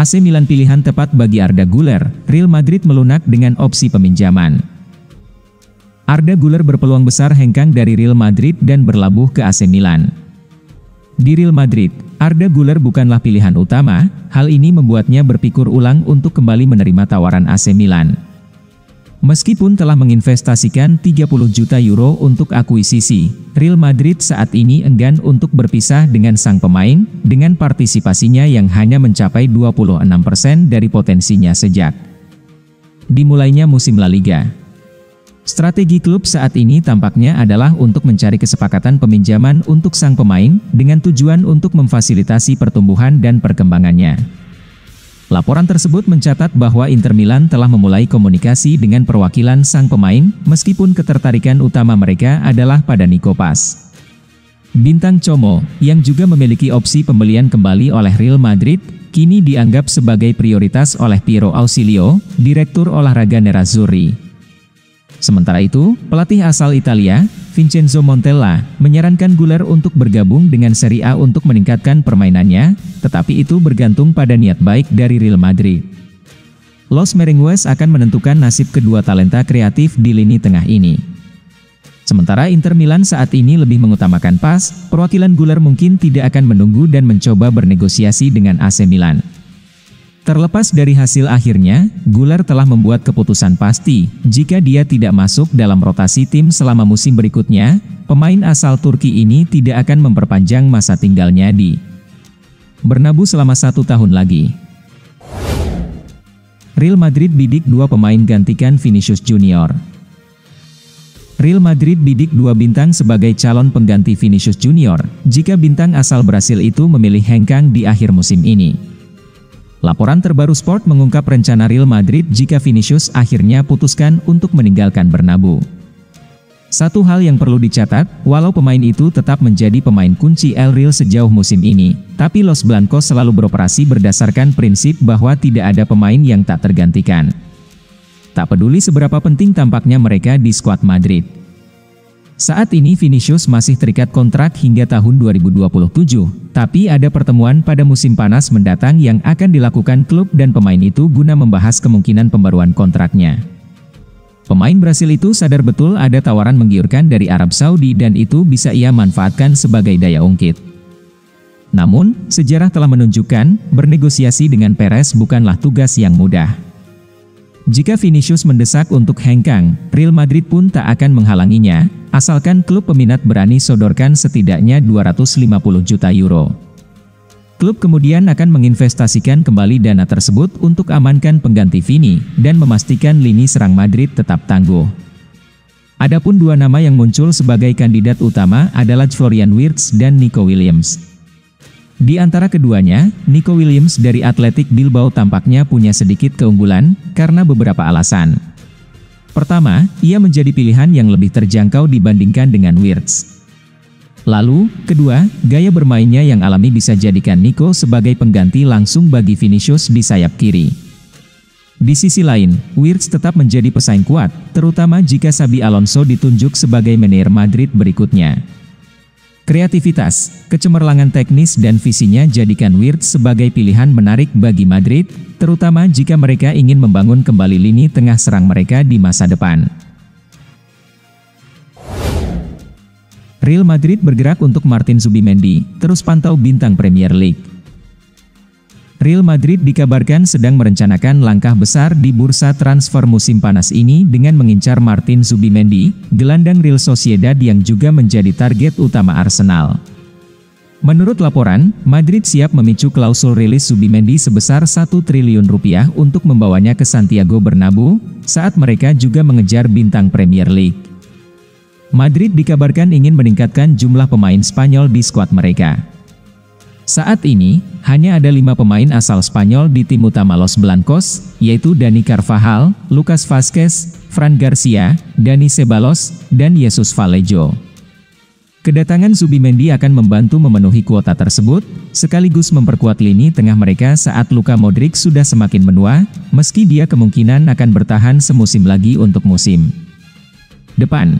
AC Milan pilihan tepat bagi Arda Güler. Real Madrid melunak dengan opsi peminjaman. Arda Güler berpeluang besar hengkang dari Real Madrid dan berlabuh ke AC Milan. Di Real Madrid, Arda Güler bukanlah pilihan utama. Hal ini membuatnya berpikir ulang untuk kembali menerima tawaran AC Milan. Meskipun telah menginvestasikan 30 juta euro untuk akuisisi, Real Madrid saat ini enggan untuk berpisah dengan sang pemain, dengan partisipasinya yang hanya mencapai 26% dari potensinya sejak dimulainya musim La Liga. Strategi klub saat ini tampaknya adalah untuk mencari kesepakatan peminjaman untuk sang pemain, dengan tujuan untuk memfasilitasi pertumbuhan dan perkembangannya. Laporan tersebut mencatat bahwa Inter Milan telah memulai komunikasi dengan perwakilan sang pemain, meskipun ketertarikan utama mereka adalah pada Nico Paz. Bintang Como, yang juga memiliki opsi pembelian kembali oleh Real Madrid, kini dianggap sebagai prioritas oleh Piero Ausilio, Direktur Olahraga Nerazzurri. Sementara itu, pelatih asal Italia, Vincenzo Montella, menyarankan Güler untuk bergabung dengan Serie A untuk meningkatkan permainannya, tetapi itu bergantung pada niat baik dari Real Madrid. Los Merengues akan menentukan nasib kedua talenta kreatif di lini tengah ini. Sementara Inter Milan saat ini lebih mengutamakan Paz, perwakilan Güler mungkin tidak akan menunggu dan mencoba bernegosiasi dengan AC Milan. Terlepas dari hasil akhirnya, Güler telah membuat keputusan pasti, jika dia tidak masuk dalam rotasi tim selama musim berikutnya, pemain asal Turki ini tidak akan memperpanjang masa tinggalnya di Bernabeu selama 1 tahun lagi. Real Madrid bidik 2 pemain gantikan Vinicius Junior. Real Madrid bidik 2 bintang sebagai calon pengganti Vinicius Junior, jika bintang asal Brasil itu memilih hengkang di akhir musim ini. Laporan terbaru Sport mengungkap rencana Real Madrid jika Vinicius akhirnya putuskan untuk meninggalkan Bernabeu. Satu hal yang perlu dicatat, walau pemain itu tetap menjadi pemain kunci El Real sejauh musim ini, tapi Los Blancos selalu beroperasi berdasarkan prinsip bahwa tidak ada pemain yang tak tergantikan. Tak peduli seberapa penting tampaknya mereka di skuad Madrid. Saat ini Vinicius masih terikat kontrak hingga tahun 2027, tapi ada pertemuan pada musim panas mendatang yang akan dilakukan klub dan pemain itu guna membahas kemungkinan pembaruan kontraknya. Pemain Brasil itu sadar betul ada tawaran menggiurkan dari Arab Saudi dan itu bisa ia manfaatkan sebagai daya ungkit. Namun, sejarah telah menunjukkan, bernegosiasi dengan Perez bukanlah tugas yang mudah. Jika Vinicius mendesak untuk hengkang, Real Madrid pun tak akan menghalanginya, asalkan klub peminat berani sodorkan setidaknya 250 juta euro. Klub kemudian akan menginvestasikan kembali dana tersebut untuk amankan pengganti Vini, dan memastikan lini serang Madrid tetap tangguh. Adapun 2 nama yang muncul sebagai kandidat utama adalah Florian Wirtz dan Nico Williams. Di antara keduanya, Nico Williams dari Athletic Bilbao tampaknya punya sedikit keunggulan, karena beberapa alasan. Pertama, ia menjadi pilihan yang lebih terjangkau dibandingkan dengan Wirtz. Lalu, kedua, gaya bermainnya yang alami bisa jadikan Nico sebagai pengganti langsung bagi Vinicius di sayap kiri. Di sisi lain, Wirtz tetap menjadi pesaing kuat, terutama jika Xabi Alonso ditunjuk sebagai manajer Madrid berikutnya. Kreativitas, kecemerlangan teknis dan visinya jadikan Wirtz sebagai pilihan menarik bagi Madrid, terutama jika mereka ingin membangun kembali lini tengah serang mereka di masa depan. Real Madrid bergerak untuk Martin Zubimendi, terus pantau bintang Premier League. Real Madrid dikabarkan sedang merencanakan langkah besar di bursa transfer musim panas ini dengan mengincar Martin Zubimendi, gelandang Real Sociedad yang juga menjadi target utama Arsenal. Menurut laporan, Madrid siap memicu klausul rilis Zubimendi sebesar 1 triliun rupiah untuk membawanya ke Santiago Bernabeu, saat mereka juga mengejar bintang Premier League. Madrid dikabarkan ingin meningkatkan jumlah pemain Spanyol di skuad mereka. Saat ini, hanya ada 5 pemain asal Spanyol di tim utama Los Blancos, yaitu Dani Carvajal, Lucas Vázquez, Fran Garcia, Dani Ceballos, dan Jesus Vallejo. Kedatangan Zubimendi akan membantu memenuhi kuota tersebut, sekaligus memperkuat lini tengah mereka saat Luka Modric sudah semakin menua, meski dia kemungkinan akan bertahan semusim lagi untuk musim depan.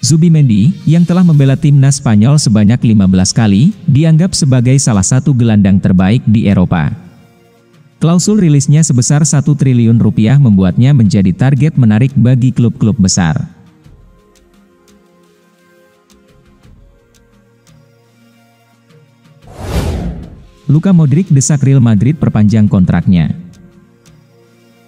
Zubimendi, yang telah membela timnas Spanyol sebanyak 15 kali, dianggap sebagai salah satu gelandang terbaik di Eropa. Klausul rilisnya sebesar 1 triliun rupiah membuatnya menjadi target menarik bagi klub-klub besar. Luka Modric desak Real Madrid perpanjang kontraknya.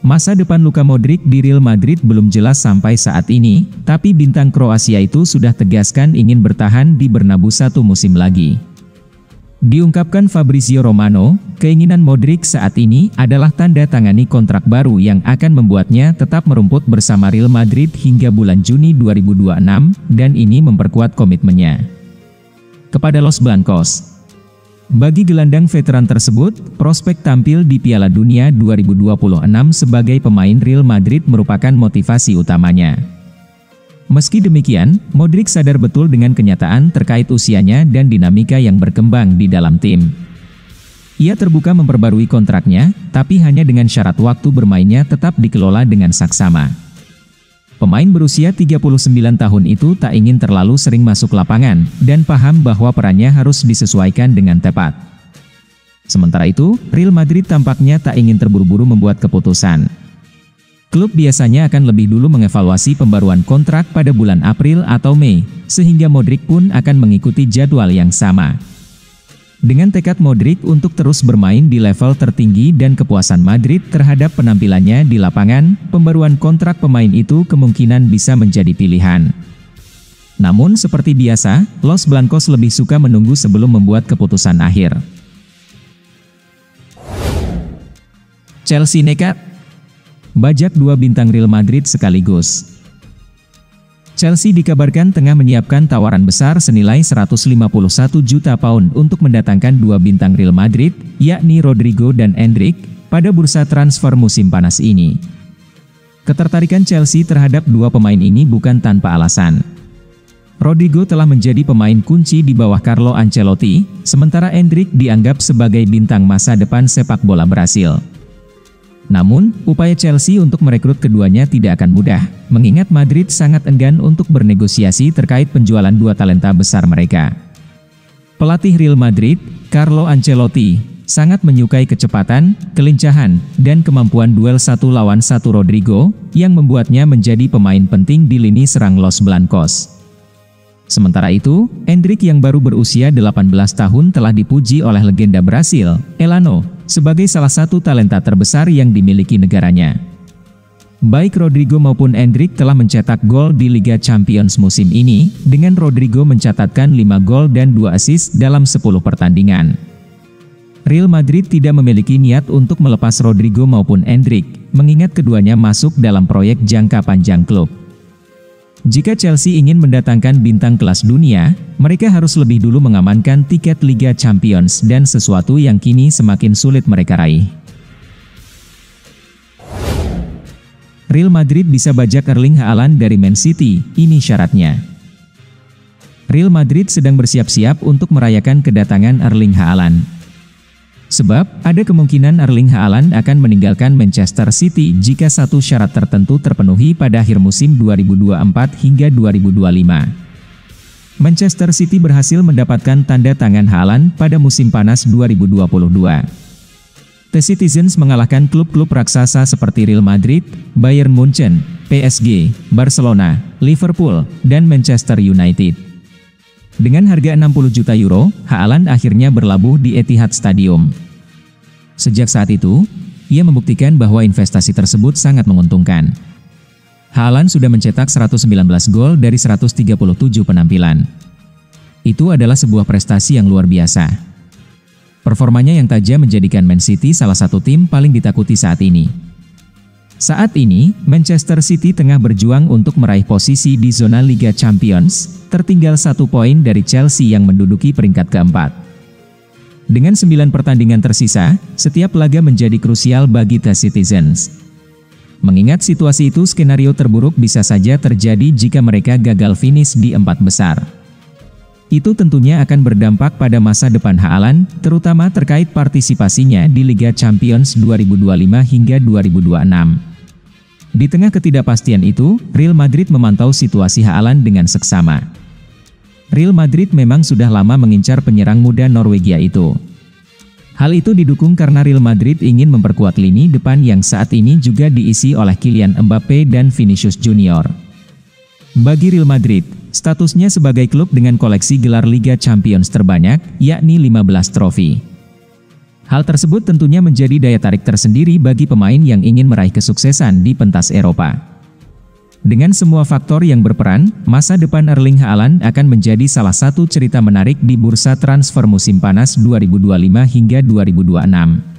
Masa depan Luka Modric di Real Madrid belum jelas sampai saat ini, tapi bintang Kroasia itu sudah tegaskan ingin bertahan di Bernabeu 1 musim lagi. Diungkapkan Fabrizio Romano, keinginan Modric saat ini adalah tanda tangani kontrak baru yang akan membuatnya tetap merumput bersama Real Madrid hingga bulan Juni 2026, dan ini memperkuat komitmennya kepada Los Blancos. Bagi gelandang veteran tersebut, prospek tampil di Piala Dunia 2026 sebagai pemain Real Madrid merupakan motivasi utamanya. Meski demikian, Modric sadar betul dengan kenyataan terkait usianya dan dinamika yang berkembang di dalam tim. Ia terbuka memperbarui kontraknya, tapi hanya dengan syarat waktu bermainnya tetap dikelola dengan saksama. Pemain berusia 39 tahun itu tak ingin terlalu sering masuk lapangan, dan paham bahwa perannya harus disesuaikan dengan tepat. Sementara itu, Real Madrid tampaknya tak ingin terburu-buru membuat keputusan. Klub biasanya akan lebih dulu mengevaluasi pembaruan kontrak pada bulan April atau Mei, sehingga Modric pun akan mengikuti jadwal yang sama. Dengan tekad Modric untuk terus bermain di level tertinggi dan kepuasan Madrid terhadap penampilannya di lapangan, pembaruan kontrak pemain itu kemungkinan bisa menjadi pilihan. Namun seperti biasa, Los Blancos lebih suka menunggu sebelum membuat keputusan akhir. Chelsea nekat bajak 2 bintang Real Madrid sekaligus. Chelsea dikabarkan tengah menyiapkan tawaran besar senilai 151 juta pound untuk mendatangkan 2 bintang Real Madrid, yakni Rodrigo dan Endrick, pada bursa transfer musim panas ini. Ketertarikan Chelsea terhadap 2 pemain ini bukan tanpa alasan. Rodrigo telah menjadi pemain kunci di bawah Carlo Ancelotti, sementara Endrick dianggap sebagai bintang masa depan sepak bola Brasil. Namun, upaya Chelsea untuk merekrut keduanya tidak akan mudah, mengingat Madrid sangat enggan untuk bernegosiasi terkait penjualan 2 talenta besar mereka. Pelatih Real Madrid, Carlo Ancelotti, sangat menyukai kecepatan, kelincahan, dan kemampuan duel 1 lawan 1 Rodrigo, yang membuatnya menjadi pemain penting di lini serang Los Blancos. Sementara itu, Endrick yang baru berusia 18 tahun telah dipuji oleh legenda Brasil, Elano, sebagai salah satu talenta terbesar yang dimiliki negaranya. Baik Rodrigo maupun Endrick telah mencetak gol di Liga Champions musim ini, dengan Rodrigo mencatatkan 5 gol dan 2 assist dalam 10 pertandingan. Real Madrid tidak memiliki niat untuk melepas Rodrigo maupun Endrick, mengingat keduanya masuk dalam proyek jangka panjang klub. Jika Chelsea ingin mendatangkan bintang kelas dunia, mereka harus lebih dulu mengamankan tiket Liga Champions dan sesuatu yang kini semakin sulit mereka raih. Real Madrid bisa bajak Erling Haaland dari Man City, ini syaratnya. Real Madrid sedang bersiap-siap untuk merayakan kedatangan Erling Haaland. Sebab, ada kemungkinan Erling Haaland akan meninggalkan Manchester City jika satu syarat tertentu terpenuhi pada akhir musim 2024 hingga 2025. Manchester City berhasil mendapatkan tanda tangan Haaland pada musim panas 2022. The Citizens mengalahkan klub-klub raksasa seperti Real Madrid, Bayern Munchen, PSG, Barcelona, Liverpool, dan Manchester United. Dengan harga 60 juta euro, Haaland akhirnya berlabuh di Etihad Stadium. Sejak saat itu, ia membuktikan bahwa investasi tersebut sangat menguntungkan. Haaland sudah mencetak 119 gol dari 137 penampilan. Itu adalah sebuah prestasi yang luar biasa. Performanya yang tajam menjadikan Man City salah satu tim paling ditakuti saat ini. Saat ini, Manchester City tengah berjuang untuk meraih posisi di zona Liga Champions, tertinggal 1 poin dari Chelsea yang menduduki peringkat keempat. Dengan 9 pertandingan tersisa, setiap laga menjadi krusial bagi The Citizens. Mengingat situasi itu, skenario terburuk bisa saja terjadi jika mereka gagal finish di 4 besar. Itu tentunya akan berdampak pada masa depan Haaland, terutama terkait partisipasinya di Liga Champions 2025 hingga 2026. Di tengah ketidakpastian itu, Real Madrid memantau situasi Haaland dengan seksama. Real Madrid memang sudah lama mengincar penyerang muda Norwegia itu. Hal itu didukung karena Real Madrid ingin memperkuat lini depan yang saat ini juga diisi oleh Kylian Mbappe dan Vinicius Junior. Bagi Real Madrid, statusnya sebagai klub dengan koleksi gelar Liga Champions terbanyak, yakni 15 trofi. Hal tersebut tentunya menjadi daya tarik tersendiri bagi pemain yang ingin meraih kesuksesan di pentas Eropa. Dengan semua faktor yang berperan, masa depan Erling Haaland akan menjadi salah satu cerita menarik di bursa transfer musim panas 2025 hingga 2026.